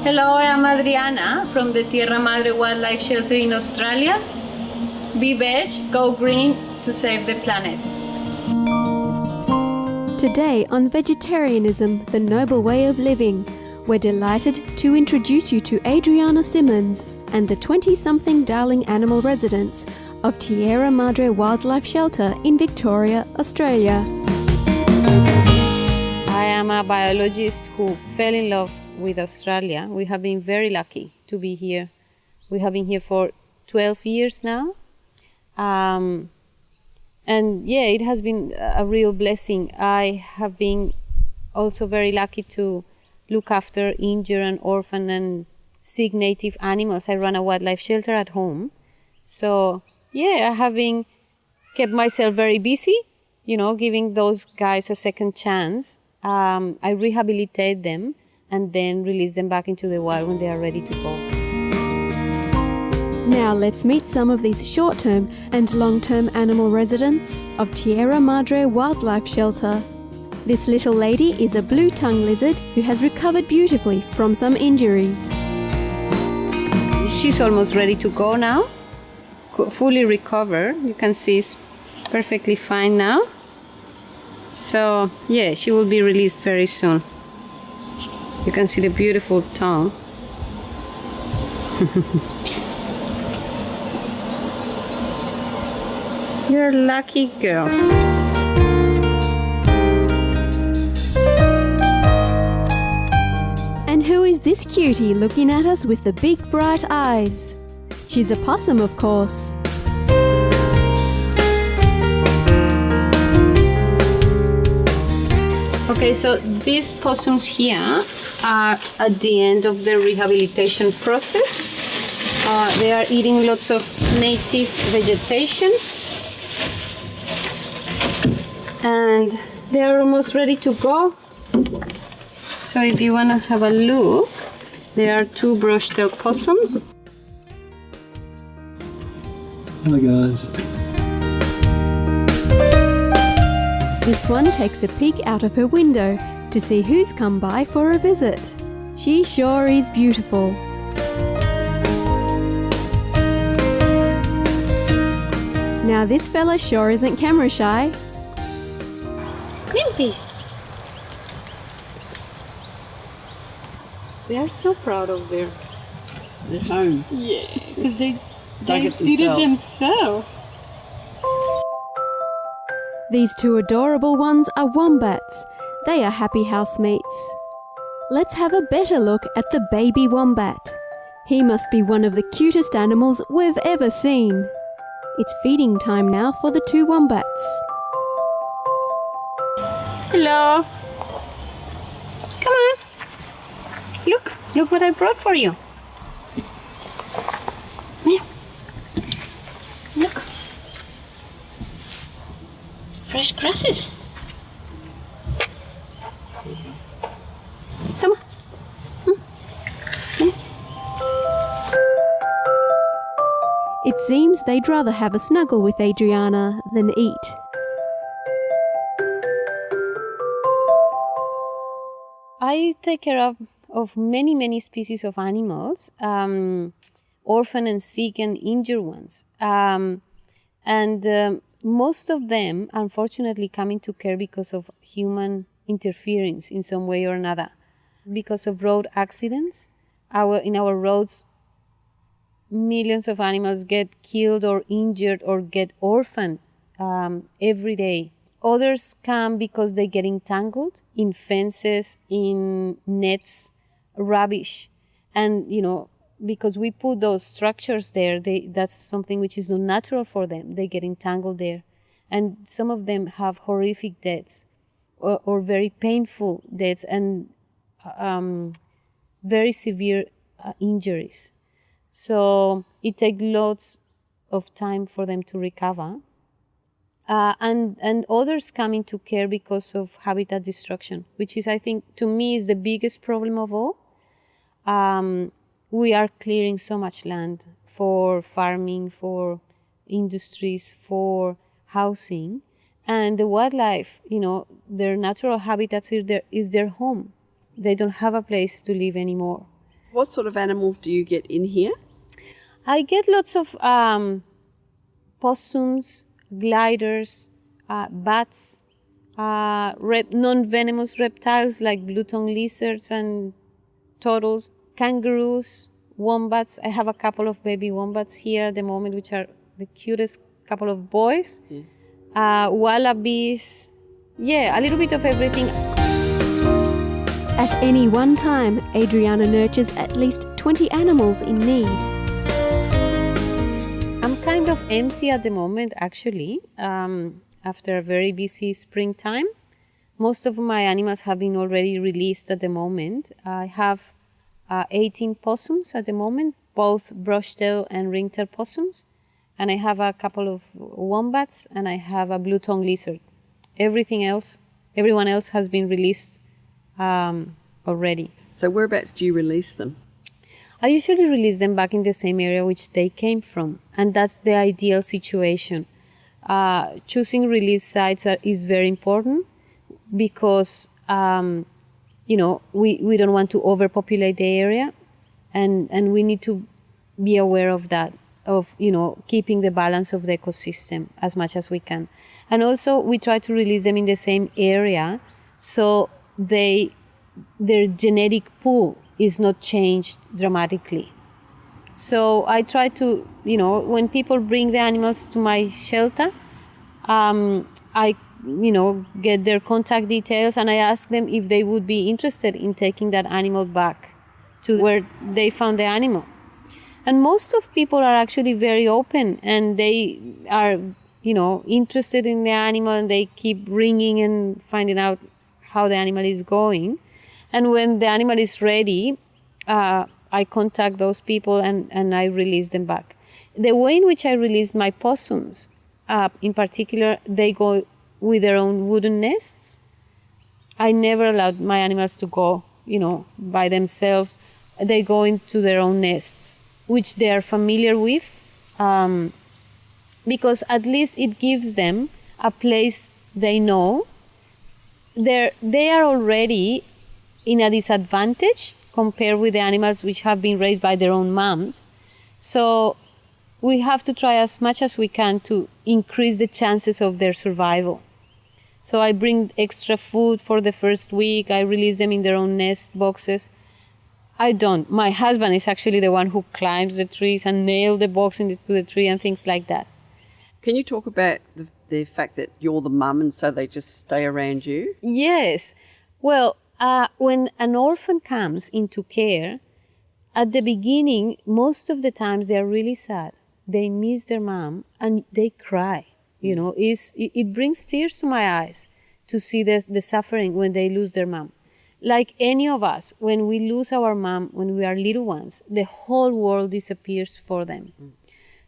Hello, I'm Adriana from the Tierra Madre Wildlife Shelter in Australia. Be veg, go green to save the planet. Today on Vegetarianism, the Noble Way of Living, we're delighted to introduce you to Adriana Simmonds and the 20-something Darling animal residents of Tierra Madre Wildlife Shelter in Victoria, Australia. I am a biologist who fell in love with Australia. We have been very lucky to be here. We have been here for 12 years now. And yeah, it has been a real blessing. I have been also very lucky to look after injured and orphan and sick native animals. I run a wildlife shelter at home. So yeah, I have been kept myself very busy, giving those guys a second chance. I rehabilitate them and then release them back into the wild when they are ready to go. Now let's meet some of these short-term and long-term animal residents of Tierra Madre Wildlife Shelter. This little lady is a blue-tongue lizard who has recovered beautifully from some injuries. She's almost ready to go now, fully recovered. You can see it's perfectly fine now. So yeah, she will be released very soon. You can see the beautiful tongue. You're a lucky girl. And who is this cutie looking at us with the big bright eyes? She's a possum, of course. Okay, so these possums here are at the end of the rehabilitation process. They are eating lots of native vegetation. And they are almost ready to go. So if you want to have a look, there are two brush-tailed possums. Hello guys. This one takes a peek out of her window to see who's come by for a visit. She sure is beautiful. Now this fella sure isn't camera shy. Greenpeace. They are so proud of their home. Yeah, because they Dug did it themselves. These two adorable ones are wombats. They are happy housemates. Let's have a better look at the baby wombat. He must be one of the cutest animals we've ever seen. It's feeding time now for the two wombats. Hello. Come on. Look what I brought for you. Yeah. Look. Fresh grasses. Come on. Yeah. It seems they'd rather have a snuggle with Adriana than eat. I take care of many species of animals, orphan and sick and injured ones. Most of them, unfortunately, come into care because of human interference in some way or another. Because of road accidents, in our roads, millions of animals get killed or injured or get orphaned every day. Others come because they get entangled in fences, in nets, rubbish. And, because we put those structures there, that's something which is not natural for them. They get entangled there. And some of them have horrific deaths or very painful deaths and very severe injuries. So it takes lots of time for them to recover. And others come into care because of habitat destruction, which is, I think, to me, is the biggest problem of all. We are clearing so much land for farming, for industries, for housing, and the wildlife, their natural habitats is their home. They don't have a place to live anymore. What sort of animals do you get in here? I get lots of possums, gliders, bats, non-venomous reptiles like blue-tongued lizards and turtles, kangaroos, wombats. I have a couple of baby wombats here at the moment, which are the cutest couple of boys. Wallabies. Yeah, a little bit of everything. At any one time, Adriana nurtures at least 20 animals in need. I'm kind of empty at the moment, actually, after a very busy springtime. Most of my animals have been already released at the moment. I have 18 possums at the moment, both brush-tail and ring-tail possums. And I have a couple of wombats, and I have a blue-tongued lizard. Everyone else has been released already. So whereabouts do you release them? I usually release them back in the same area which they came from, and that's the ideal situation. Choosing release sites is very important because we don't want to overpopulate the area, and we need to be aware of that, of keeping the balance of the ecosystem as much as we can. And also we try to release them in the same area so their genetic pool is not changed dramatically. So I try to, when people bring the animals to my shelter, I get their contact details, and I ask them if they would be interested in taking that animal back to where they found the animal. And most of people are actually very open, and they are, interested in the animal, and they keep ringing and finding out how the animal is going. And when the animal is ready, I contact those people and I release them back. The way in which I release my possums, in particular, they go with their own wooden nests. I never allowed my animals to go, by themselves. They go into their own nests, which they are familiar with, because at least it gives them a place they know. They are already in a disadvantage compared with the animals which have been raised by their own moms. So we have to try as much as we can to increase the chances of their survival. So I bring extra food for the first week. I release them in their own nest boxes. I don't. My husband is actually the one who climbs the trees and nails the box into the tree and things like that. Can you talk about the fact that you're the mum and so they just stay around you? Yes. Well, when an orphan comes into care, at the beginning, most of the times they are really sad. They miss their mom and they cry. It brings tears to my eyes to see the suffering when they lose their mom. Like any of us, when we lose our mom, when we are little ones, the whole world disappears for them.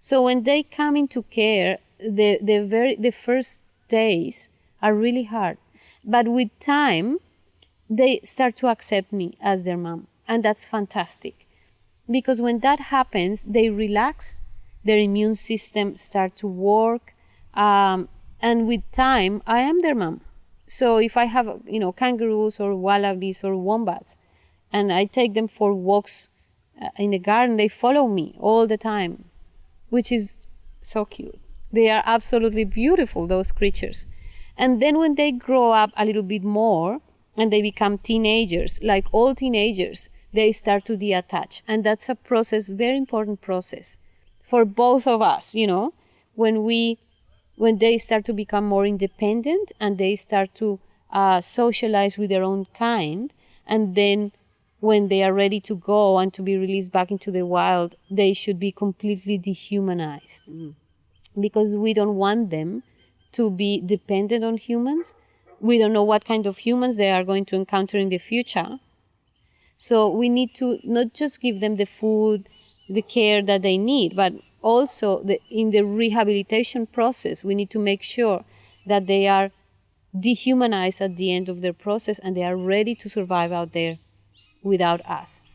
So when they come into care, the first days are really hard. But with time, they start to accept me as their mom. And that's fantastic. Because when that happens, they relax, their immune system start to work. And with time, I am their mom. So if I have, kangaroos or wallabies or wombats, and I take them for walks in the garden, they follow me all the time, which is so cute. They are absolutely beautiful, those creatures. And then when they grow up a little bit more and they become teenagers, like all teenagers, they start to detach. And that's a process, very important process for both of us, when they start to become more independent and they start to socialize with their own kind. And then when they are ready to go and to be released back into the wild, they should be completely dehumanized. Because we don't want them to be dependent on humans. We don't know what kind of humans they are going to encounter in the future. So we need to not just give them the food, the care that they need, but also in the rehabilitation process, we need to make sure that they are dehumanized at the end of their process and they are ready to survive out there without us.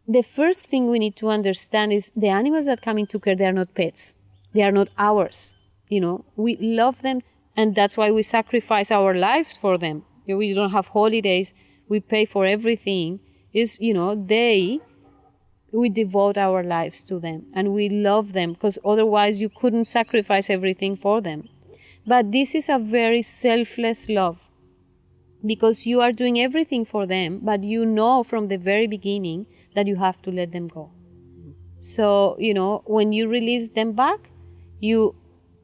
The first thing we need to understand is the animals that come into care, they are not pets. They are not ours. We love them, and that's why we sacrifice our lives for them. We don't have holidays. We pay for everything. They we devote our lives to them and we love them, because otherwise you couldn't sacrifice everything for them. But this is a very selfless love, because you are doing everything for them, but you know from the very beginning that you have to let them go. So, when you release them back,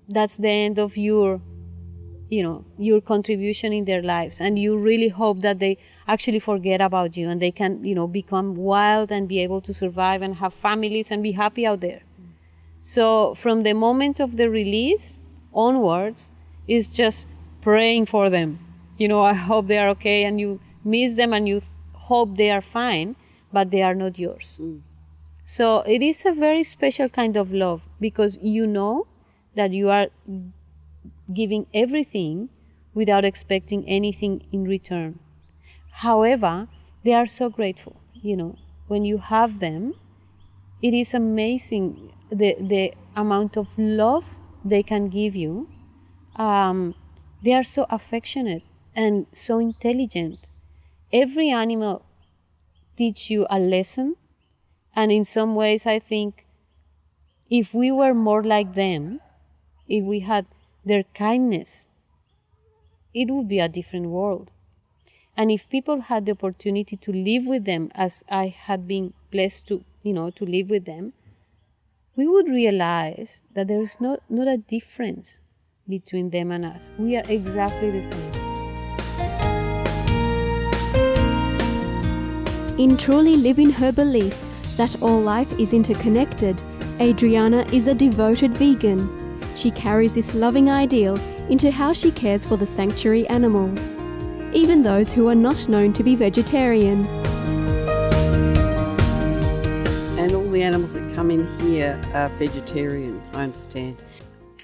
that's the end of your contribution in their lives. And you really hope that they actually forget about you and they can, become wild and be able to survive and have families and be happy out there. So from the moment of the release onwards, is just praying for them. I hope they are okay, and you miss them and you hope they are fine, but they are not yours. So it is a very special kind of love, because you know that you are giving everything without expecting anything in return. However, they are so grateful. When you have them, it is amazing the amount of love they can give you. They are so affectionate and so intelligent. Every animal teaches you a lesson, and in some ways I think if we were more like them, if we had their kindness, it would be a different world. And if people had the opportunity to live with them, as I had been blessed to live with them, we would realize that there is not a difference between them and us. We are exactly the same. In truly living her belief that all life is interconnected, Adriana is a devoted vegan. She carries this loving ideal into how she cares for the sanctuary animals, even those who are not known to be vegetarian. And all the animals that come in here are vegetarian, I understand.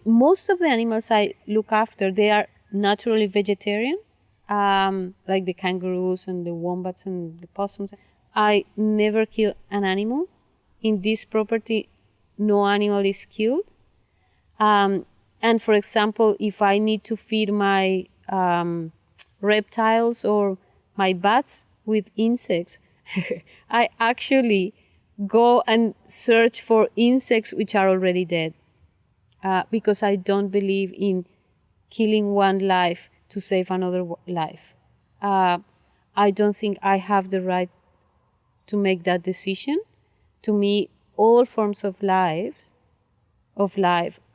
Most of the animals I look after, they are naturally vegetarian, like the kangaroos and the wombats and the possums. I never kill an animal. In this property, no animal is killed. And for example, if I need to feed my reptiles or my bats with insects, I actually go and search for insects which are already dead, because I don't believe in killing one life to save another life. I don't think I have the right to make that decision. To me, all forms of life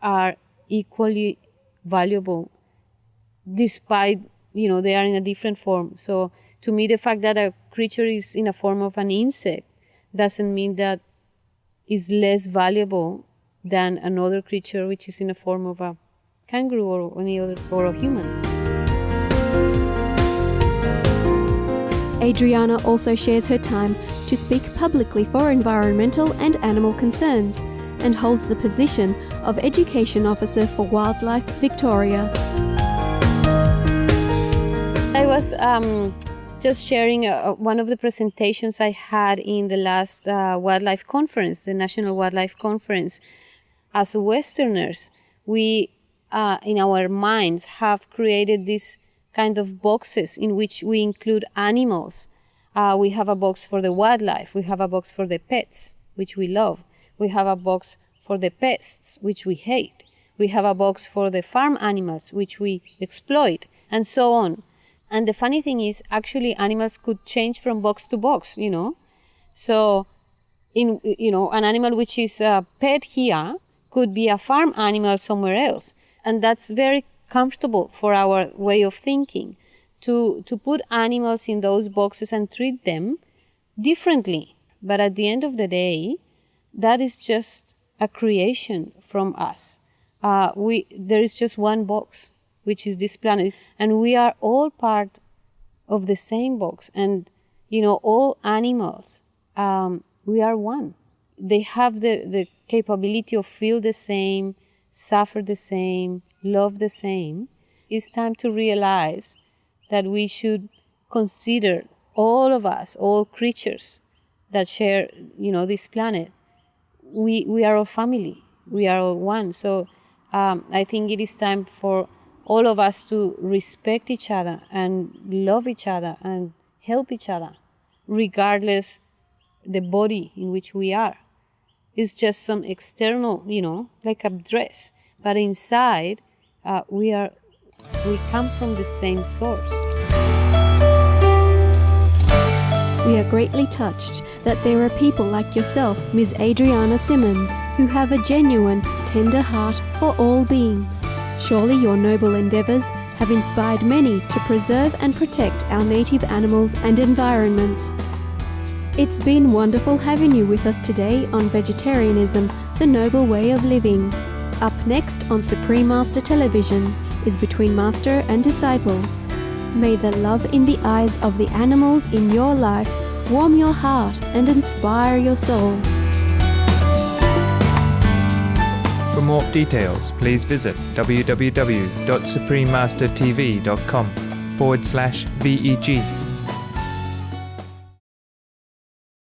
are equally valuable, despite they are in a different form. So to me, the fact that a creature is in a form of an insect doesn't mean that is less valuable than another creature which is in a form of a kangaroo or any other, or a human. Adriana also shares her time to speak publicly for environmental and animal concerns, and holds the position of Education Officer for Wildlife Victoria. I was just sharing one of the presentations I had in the last wildlife conference, the National Wildlife Conference. As Westerners, we, in our minds, have created these kind of boxes in which we include animals. We have a box for the wildlife. We have a box for the pets, which we love. We have a box for the pests, which we hate. We have a box for the farm animals, which we exploit, and so on. And the funny thing is, actually, animals could change from box to box, So, an animal which is a pet here could be a farm animal somewhere else. And that's very comfortable for our way of thinking, to put animals in those boxes and treat them differently. But at the end of the day, that is just a creation from us. There is just one box, which is this planet, and we are all part of the same box. And all animals, we are one. They have the capability of feel the same, suffer the same, love the same. It's time to realize that we should consider all of us, all creatures that share this planet. We are all family. We are all one. So I think it is time for all of us to respect each other and love each other and help each other, regardless the body in which we are. It's just some external, like a dress. But inside, we come from the same source. We are greatly touched that there are people like yourself, Ms. Adriana Simmonds, who have a genuine, tender heart for all beings. Surely your noble endeavours have inspired many to preserve and protect our native animals and environment. It's been wonderful having you with us today on Vegetarianism, the Noble Way of Living. Up next on Supreme Master Television is Between Master and Disciples. May the love in the eyes of the animals in your life warm your heart and inspire your soul. For more details, please visit www.suprememastertv.com/VEG.